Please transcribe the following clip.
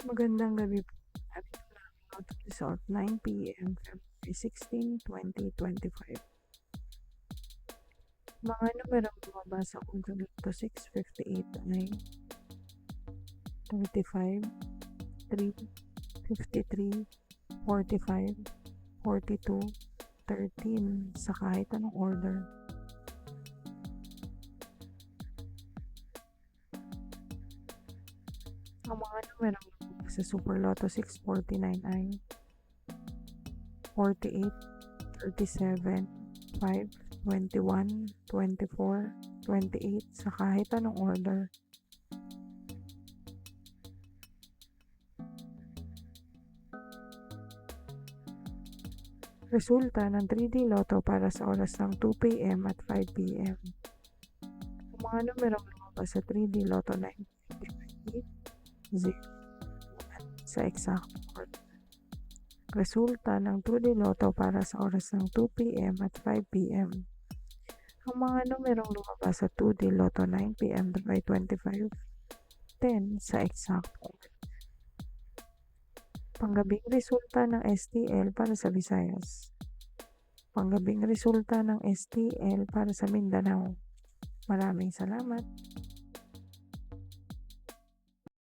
Magandang gabi po. Narito na ang lotto result 9 p.m. February 16, 2025. Mga numerong lumabas sa Google Lotto 6, 58, 9, 35, 3, 53, 45, 42, 13 sa kahit anong order. Ang mga numerong lumabas sa Super Lotto 6, 49 ay 48, 37, 5, 21, 24, 28 sa kahit anong order. Resulta ng 3D Lotto para sa oras ng 2 p.m. at 5 p.m. Ang mga numerong lumabas sa 3D Lotto 9, 0 sa exact order. Resulta ng 2D Lotto para sa oras ng 2 p.m. at 5 p.m. Ang mga numerong lumabas sa 2D Lotto 9 p.m. by 25, 10 sa exact order. Panggabing resulta ng STL para sa Visayas. Panggabing resulta ng STL para sa Mindanao. Maraming salamat.